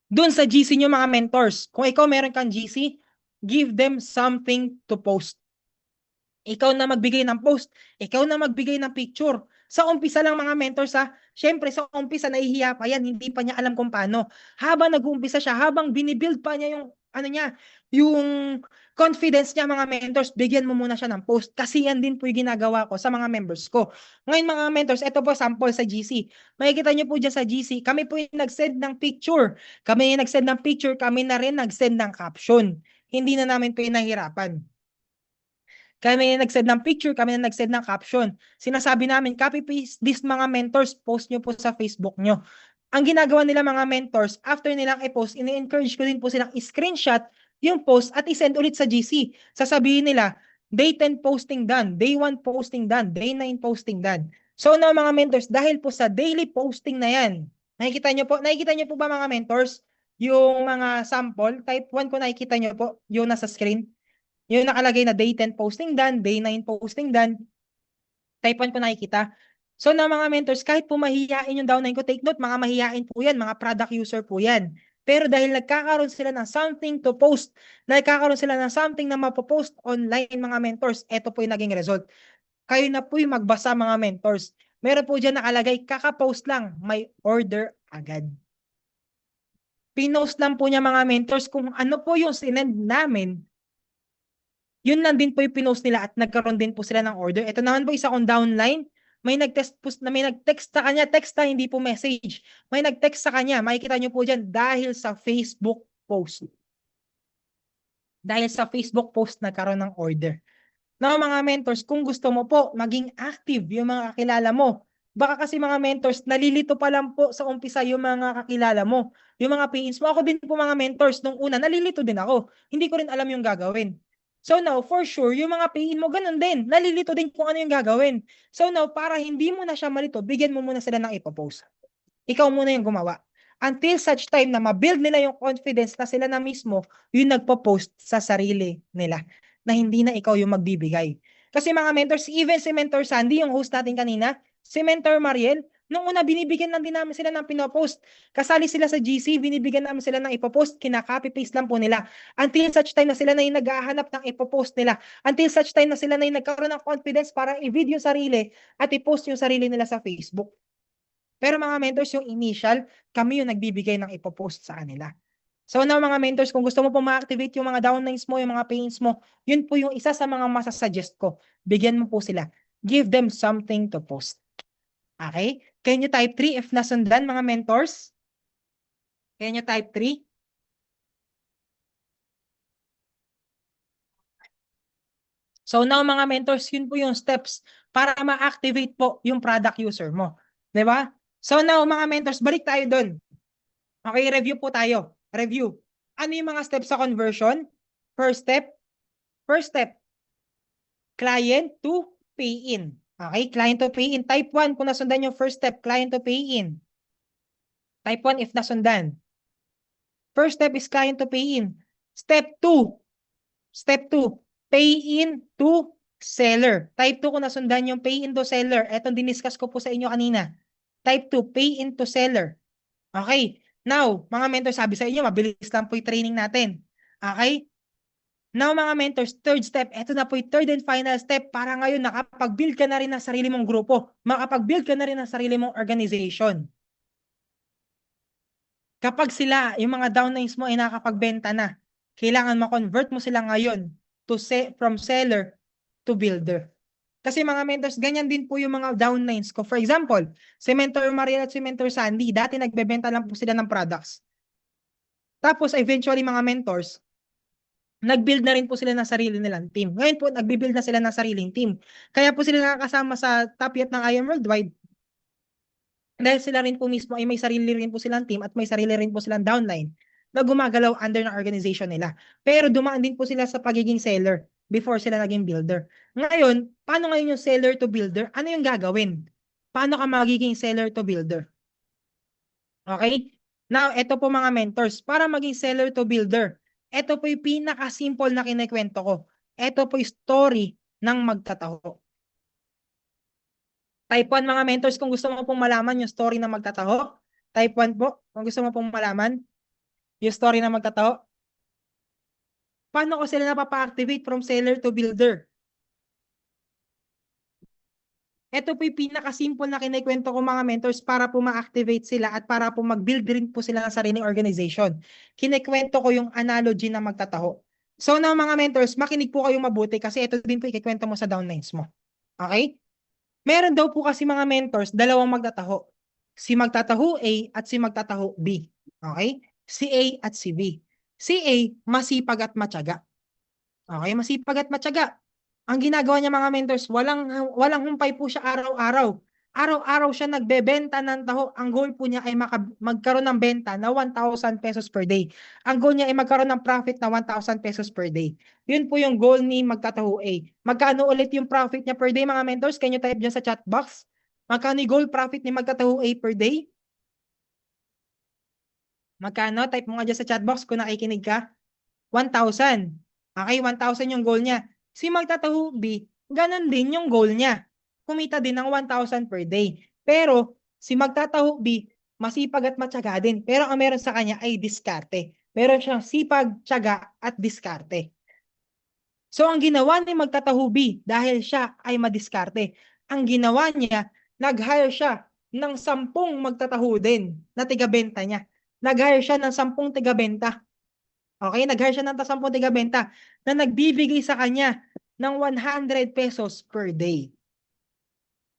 Doon sa GC nyo mga mentors, kung ikaw meron kang GC, give them something to post. Ikaw na magbigay ng post, ikaw na magbigay ng picture. Sa umpisa lang mga mentors ha, syempre sa umpisa nahihiya pa yan, hindi pa niya alam kung paano. Habang nag-uumpisa siya, habang binibuild pa niya yung yung confidence niya mga mentors, bigyan mo muna siya ng post. Kasi yan din po yung ginagawa ko sa mga members ko. Ngayon mga mentors, ito po sample sa GC. Makikita niyo po dyan sa GC, kami po yung nag-send ng picture. Kami yung nag-send ng picture, kami na rin nag-send ng caption. Hindi na namin po yung nahirapan. Kami na nag-send ng picture, kami na nag-send ng caption. Sinasabi namin, copy paste this mga mentors, post nyo po sa Facebook nyo. Ang ginagawa nila mga mentors, after nilang i-post, ini-encourage ko din po silang i-screenshot yung post at i-send ulit sa GC. Sasabihin nila, day 10 posting done, day 1 posting done, day 9 posting done. So now mga mentors, dahil po sa daily posting na yan, nakikita nyo po ba mga mentors, yung mga sample, type 1 ko nakikita nyo po, yung nasa screen. Yung nakalagay na day 10 posting done, day 9 posting done, type 1 ko nakikita. So na mga mentors, kahit po mahihiyain yung downline ko, take note, mga mahihiyain po yan, mga product user po yan. Pero dahil nagkakaroon sila ng something to post, nagkakaroon sila ng something na mapopost online mga mentors, ito po yung naging result. Kayo na po yung magbasa mga mentors. Meron po dyan nakalagay, kakapost lang, may order agad. Pinost lang po niya mga mentors kung ano po yung sinend namin. Yun lang din po yung pinost nila at nagkaroon din po sila ng order. Ito naman po isa kong downline. May nag-text sa kanya, text na hindi po message. May nag-text sa kanya, makikita nyo po dyan, dahil sa Facebook post. Dahil sa Facebook post nagkaroon ng order. Now mga mentors, kung gusto mo po maging active yung mga kakilala mo, baka kasi mga mentors, nalilito pa lang po sa umpisa yung mga kakilala mo, yung mga PINs mo. Ako din po mga mentors, nung una, nalilito din ako. Hindi ko rin alam yung gagawin. So now, for sure, yung mga PIN mo, ganun din. Nalilito din kung ano yung gagawin. So now, para hindi mo na siya malito, bigyan mo muna sila ng ipopost. Ikaw muna yung gumawa. Until such time na ma-build nila yung confidence na sila na mismo yung nagpo-post sa sarili nila, na hindi na ikaw yung magbibigay. Kasi mga mentors, even si Mentor Sandy, yung host natin kanina, si Mentor Mariel, nung una binibigyan lang din namin sila ng pinopost. Kasali sila sa GC, binibigyan namin sila ng ipopost, kinaka-copy-paste lang po nila. Until such time na sila na yung naghahanap ng ipopost nila. Until such time na sila na yung nagkaroon ng confidence para i-video yung sarili at i-post yung sarili nila sa Facebook. Pero mga mentors, yung initial, kami yung nagbibigay ng ipopost sa kanila. So now mga mentors, kung gusto mo po ma-activate yung mga downlines mo, yung mga pains mo, yun po yung isa sa mga masasuggest ko. Bigyan mo po sila. Give them something to post. Okay? Can you type 3 if nasundan mga mentors? Can you type 3? So now mga mentors, yun po yung steps para ma-activate po yung product user mo. Diba? So now mga mentors, balik tayo dun. Okay, review po tayo. Review. Ano yung mga steps sa conversion? First step, client to pay in. Okay, client to pay in. Type 1, kung nasundan yung first step, client to pay in. Type 1 if nasundan. First step is client to pay in. Step 2, pay in to seller. Type 2 kung nasundan yung pay in to seller. Etong diniscuss ko po sa inyo kanina. Type 2, pay in to seller. Okay. Now, mga mentor, sabi sa inyo, mabilis lang po yung training natin. Okay? Now mga mentors, third step, eto na po yung third and final step para ngayon nakapag-build ka na rin ng sarili mong grupo, makapag-build ka na rin ng sarili mong organization. Kapag sila, yung mga downlines mo ay nakapagbenta na, kailangan ma-convert mo sila ngayon from seller to builder. Kasi mga mentors, ganyan din po yung mga downlines ko. For example, si Mentor Mariel at si Mentor Sandy, dati nagbebenta lang po sila ng products. Tapos eventually mga mentors, nag-build na rin po sila ng sarili nilang team. Ngayon po, nagbi-build na sila ng sariling team. Kaya po sila nakakasama sa top yet ng IM Worldwide. Dahil sila rin po mismo ay may sarili rin po silang team at may sarili rin po silang downline na gumagalaw under ng organization nila. Pero dumaan din po sila sa pagiging seller before sila naging builder. Ngayon, paano ngayon yung seller to builder? Ano yung gagawin? Paano ka magiging seller to builder? Okay? Now, ito po mga mentors, para maging seller to builder, ito po yung pinaka-simple na kinikwento ko. Ito po yung story ng magtataho. Type 1 mga mentors, kung gusto mo pong malaman yung story ng magtataho. Type 1 po, kung gusto mo pong malaman yung story ng magtataho. Paano ko sila napapa-activate from seller to builder? Ito po yung pinaka-simple na kinikwento ko mga mentors para po ma-activate sila at para po mag-build rin po sila ng sariling organization. Kinikwento ko yung analogy na magtataho. So now mga mentors, makinig po kayong mabuti kasi ito din po ikikwento mo sa downlines mo. Okay? Meron daw po kasi mga mentors, dalawang magtataho. Si magtataho A at si magtataho B. Okay? Si A at si B. Si A, masipag at matyaga. Okay? Masipag at matyaga. Ang ginagawa niya mga mentors, walang humpay po siya araw-araw. Araw-araw siya nagbebenta ng taho. Ang goal po niya ay magkaroon ng benta na 1,000 pesos per day. Ang goal niya ay magkaroon ng profit na 1,000 pesos per day. Yun po yung goal ni magtataho A. Magkano ulit yung profit niya per day mga mentors? Can you type dyan sa chat box? Magkano yung goal profit ni magtataho A per day? Magkano? Type mo nga dyan sa chat box kung nakikinig ka. 1,000. Okay, 1,000 yung goal niya. Si magtataho B, ganun din yung goal niya. Kumita din ng 1,000 per day. Pero si magtataho B, masipag at matyaga din. Pero ang meron sa kanya ay diskarte. Meron siyang sipag, tiyaga at diskarte. So ang ginawa ni magtataho B, dahil siya ay madiskarte, ang ginawa niya, nag-hire siya ng 10 magtataho din na tigabenta niya. Nag-hire siya ng 10 tigabenta. Okay, nag-hire siya ng 10 tigabenta na nagbibigay sa kanya ng 100 pesos per day.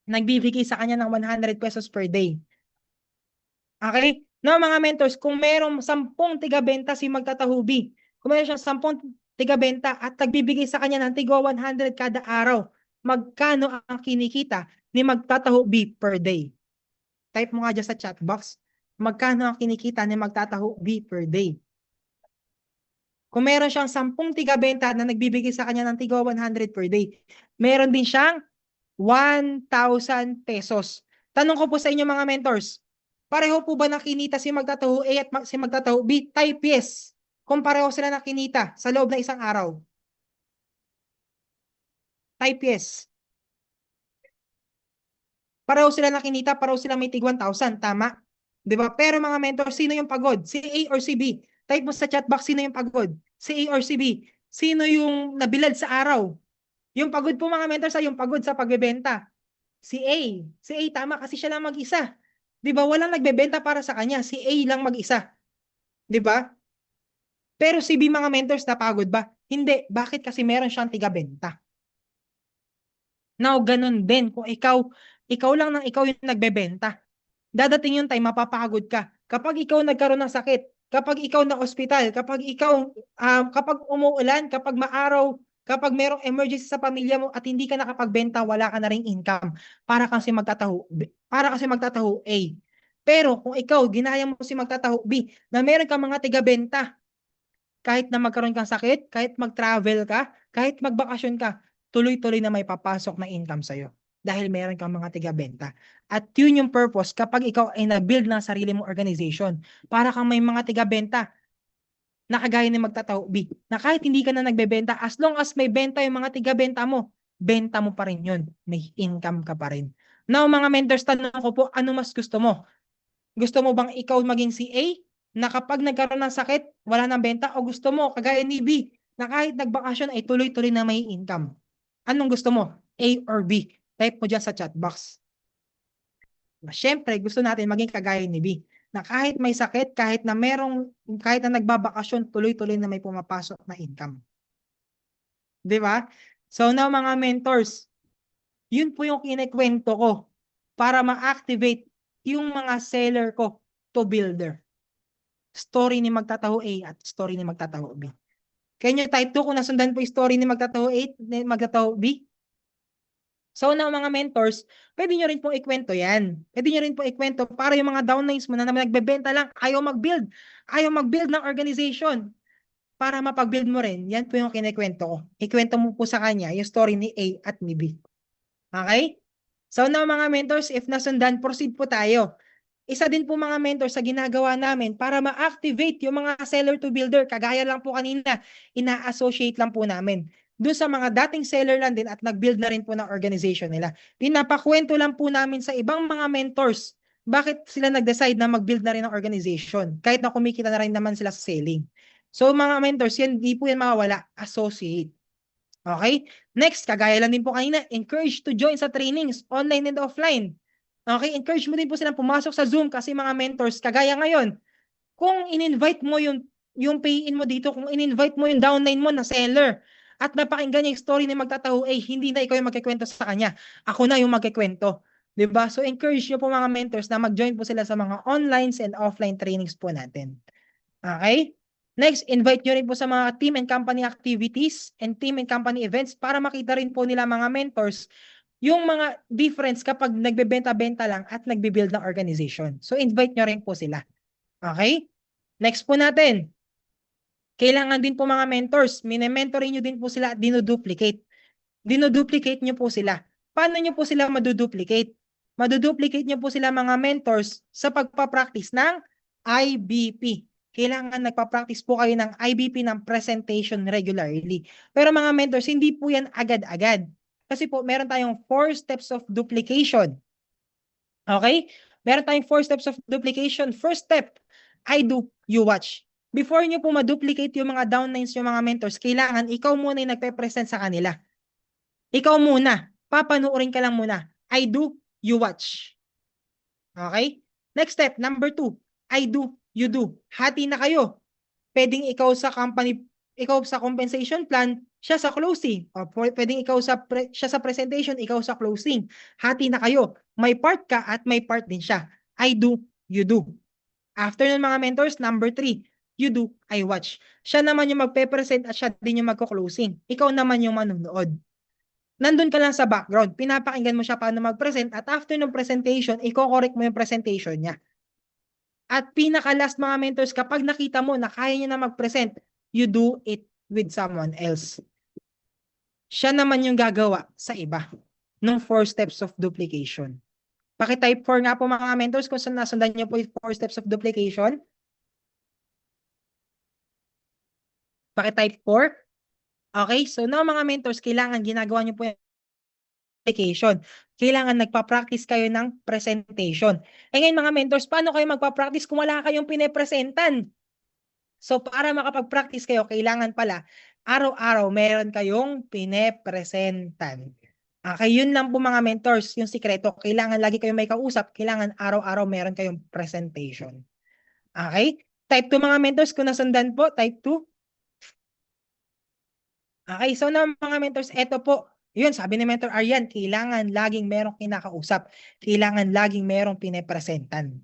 Nagbibigay sa kanya ng 100 pesos per day. Okay? Now mga mentors, kung merong 10 tigabenta si magtatahubi, kung meron siyang 10 tigabenta at nagbibigay sa kanya ng tigwa 100 kada araw, magkano ang kinikita ni magtatahubi per day? Type mo nga dyan sa chat box. Magkano ang kinikita ni magtatahubi per day? Kung meron siyang 10 tigabenta na nagbibigay sa kanya ng tigwa 100 per day, meron din siyang 1,000 pesos. Tanong ko po sa inyo mga mentors, pareho po ba nakinita si magtataho A at si magtataho B? Type yes. Kung pareho sila nakinita sa loob ng isang araw. Type yes. Pareho sila nakinita, pareho sila may tig 1,000. Tama? Diba? Pero mga mentors, sino yung pagod? Si A or si B? Type mo sa chat box, sino yung pagod? Si A or si B? Sino yung nabilad sa araw? Yung pagod po mga mentors ay yung pagod sa pagbebenta. Si A. Si A tama kasi siya lang mag-isa. 'Di ba? Walang nagbebenta para sa kanya. Si A lang mag-isa. 'Di ba? Pero si B mga mentors napagod ba? Hindi. Bakit? Kasi meron siyang tiga-benta. Now, ganun din. Kung ikaw lang nang ikaw yung nagbebenta. Dadating yung time, mapapagod ka. Kapag ikaw nagkaroon ng sakit, kapag ikaw na ospital, kapag umuulan, kapag maaraw, kapag merong emergency sa pamilya mo at hindi ka nakapagbenta, wala ka na ring income. Para kasi magtataho A. Pero kung ikaw, ginaya mo si magtataho B, na meron kang mga tiga-benta, kahit na magkaroon kang sakit, kahit mag-travel ka, kahit magbakasyon ka, tuloy-tuloy na may papasok na income sa'yo. dahil meron kang mga tiga-benta. At yun yung purpose kapag ikaw ay na-build ng sarili mong organization. Para kang may mga tiga-benta na kagaya ni Magtataho B, na kahit hindi ka na nagbebenta, as long as may benta yung mga tiga-benta mo, benta mo pa rin yun. May income ka pa rin. Now, mga mentors, tanong ko po, ano mas gusto mo? Gusto mo bang ikaw maging si A, na kapag nagkaroon ng sakit, wala nang benta? O gusto mo, kagaya ni B, na kahit nagbakasyon ay tuloy-tuloy na may income? Anong gusto mo? A or B? Type mo dyan sa chat box. Siyempre, gusto natin maging kagaya ni B, na kahit may sakit, kahit na nagbabakasyon, tuloy-tuloy na may pumapasok na income. Di ba? So now mga mentors, yun po yung kinikwento ko para ma-activate yung mga seller ko to builder. Story ni Magtataho A at story ni Magtataho B. Kaya nyo type 2 kung nasundan po yung story ni Magtataho A at Magtataho B. So now mga mentors, pwede nyo rin pong ikwento yan. Pwede nyo rin pong ikwento para yung mga downlines mo na nagbebenta lang, ayaw mag-build ng organization. Para mapag-build mo rin, yan po yung kinikwento ko. Ikwento mo po sa kanya yung story ni A at ni B. Okay? So now mga mentors, if nasundan, proceed po tayo. Isa din po mga mentors sa ginagawa namin para ma-activate yung mga seller to builder. Kagaya lang po kanina, ina-associate lang po namin doon sa mga dating seller lang din at nag-build na rin po ng organization nila. Pinapakwento lang po namin sa ibang mga mentors bakit sila nag-decide na mag-build na rin ng organization kahit na kumikita na rin naman sila sa selling. So mga mentors, yan, di po yan mawawala. Associate. Okay? Next, kagaya lang din po kanina, encourage to join sa trainings, online and offline. Okay? Encourage mo din po silang pumasok sa Zoom kasi mga mentors, kagaya ngayon, kung in-invite mo yung pay-in mo dito, kung in-invite mo yung downline mo na seller, at napakinggan niya yung story ni Magtataho, hindi na ikaw yung magkikwento sa kanya. Ako na yung magkikwento. Diba? So, encourage nyo po mga mentors na mag-join po sila sa mga online and offline trainings po natin. Okay? Next, invite nyo rin po sa mga team and company activities and team and company events para makita rin po nila mga mentors yung mga difference kapag nagbebenta-benta lang at nagbe-build ng organization. So, invite nyo rin po sila. Okay? Next po natin. Kailangan din po mga mentors, mine-mentoring nyo din po sila at dinuduplicate. Dinuduplicate nyo po sila. Paano nyo po sila maduduplicate? Maduduplicate nyo po sila mga mentors sa pagpapractice ng IBP. Kailangan nagpa-practice po kayo ng IBP ng presentation regularly. Pero mga mentors, hindi po yan agad-agad. Kasi po, meron tayong 4 steps of duplication. Okay? Meron tayong 4 steps of duplication. First step, I do, you watch. Before nyo po ma-duplicate yung mga downlines, yung mga mentors, kailangan ikaw muna yung nagpe-present sa kanila. Ikaw muna. Papanoorin ka lang muna. I do, you watch. Okay? Next step, number 2. I do, you do. Hati na kayo. Pwedeng ikaw sa company, ikaw sa compensation plan, siya sa closing. O pwedeng ikaw siya sa presentation, ikaw sa closing. Hati na kayo. May part ka at may part din siya. I do, you do. After ng mga mentors, number 3. You do, I watch. Siya naman yung magpe-present at siya din yung magko-closing. Ikaw naman yung manonood. Nandun ka lang sa background. Pinapakinggan mo siya paano mag-present at after ng presentation, i-correct mo yung presentation niya. At pinaka-last mga mentors, kapag nakita mo na kaya niya na mag-present, you do it with someone else. Siya naman yung gagawa sa iba ng 4 steps of duplication. Paki-type 4 nga po mga mentors kung nasundan niyo po yung 4 steps of duplication. Paki-type 4. Okay, so now mga mentors, kailangan ginagawa niyo po yung application. Kailangan nagpa-practice kayo ng presentation. E ngayon mga mentors, paano kayo magpa-practice kung wala kayong pine-presentan? So para makapag-practice kayo, kailangan pala araw-araw meron kayong pine-presentan. Okay, yun lang po mga mentors, yung sikreto. Kailangan lagi kayong may kausap, kailangan araw-araw meron kayong presentation. Okay? Type 2 mga mentors, kung nasundan po, type 2. Okay, so na mga mentors, eto po. Yun, sabi ni Mentor Aryan, kailangan laging merong kinakausap. Kailangan laging merong pinepresentan.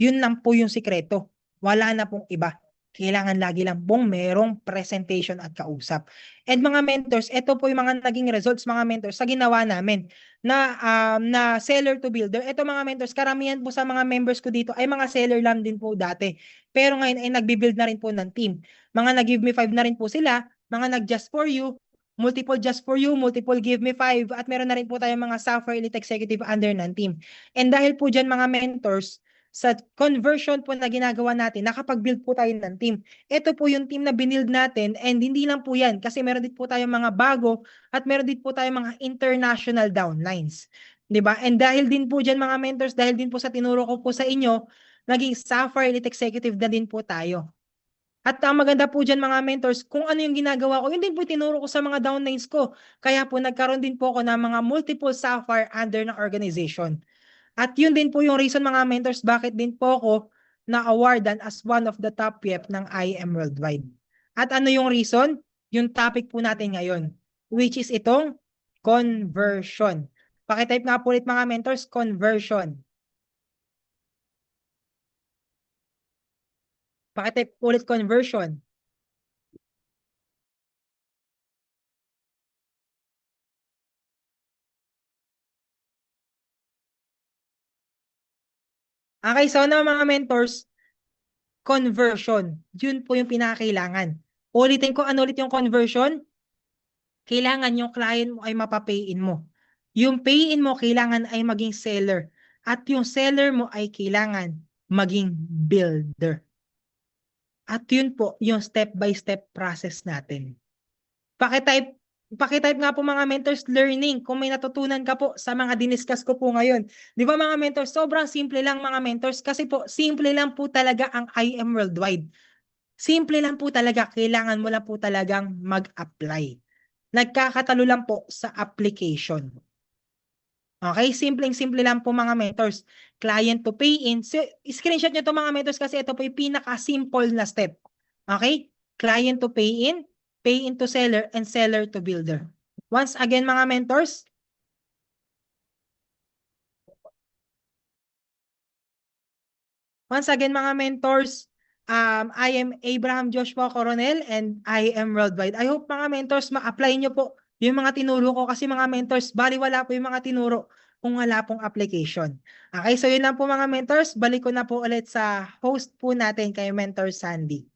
Yun lang po yung sikreto. Wala na pong iba. Kailangan lagi lang pong merong presentation at kausap. And mga mentors, ito po yung mga naging results mga mentors sa ginawa namin na seller to builder. Ito mga mentors, karamihan po sa mga members ko dito ay mga seller lang din po dati. Pero ngayon ay nagbi-build na rin po ng team. Mga nag-give me 5 na rin po sila, mga nag-just for you, multiple just for you, multiple give me 5, at meron na rin po tayong mga Sapphire Elite Executive under ng team. And dahil po dyan mga mentors, sa conversion po na ginagawa natin, nakapag-build po tayo ng team. Ito po yung team na binild natin, and hindi lang po yan kasi meron din po tayong mga bago at meron din po tayong mga international downlines. 'Di ba? And dahil din po dyan mga mentors, dahil din po sa tinuro ko po sa inyo, naging Sapphire Elite Executive na din po tayo. At ang maganda po dyan mga mentors, kung ano yung ginagawa ko, yun din po tinuro ko sa mga downlines ko. Kaya po nagkaroon din po ako ng mga multiple Sapphire under ng organization. At yun din po yung reason mga mentors, bakit din po ako na-awardan as one of the top PF ng IM Worldwide. At ano yung reason? Yung topic po natin ngayon, which is itong conversion. Pakitype nga po ulit mga mentors, conversion. Pakitype ulit conversion. Okay, so na mga mentors, conversion. Yun po yung pinakailangan. Ulitin ko, ano ulit yung conversion? Kailangan yung client mo ay mapapay-in mo. Yung pay-in mo kailangan ay maging seller. At yung seller mo ay kailangan maging builder. At yun po yung step-by-step process natin. Pakitype nga po mga mentors learning kung may natutunan ka po sa mga diniscuss ko po ngayon. Di ba mga mentors, sobrang simple lang mga mentors kasi po simple lang po talaga ang IM Worldwide. Simple lang po talaga, kailangan mo lang po talagang mag-apply. Nagkakatalo lang po sa application. Okay, simpleng-simple lang po mga mentors. Client to pay in. So, screenshot nyo to mga mentors kasi ito po yung pinaka-simple na step. Okay? Client to pay in to seller, and seller to builder. Once again mga mentors. Once again mga mentors, I am Abraham Joshua Coronel and I am Worldwide. I hope mga mentors ma-apply nyo po yung mga tinuro ko kasi mga mentors, baliwala po yung mga tinuro kung wala pong application. Okay, so yun lang po mga mentors. Balik ko na po ulit sa host po natin kay Mentor Sandy.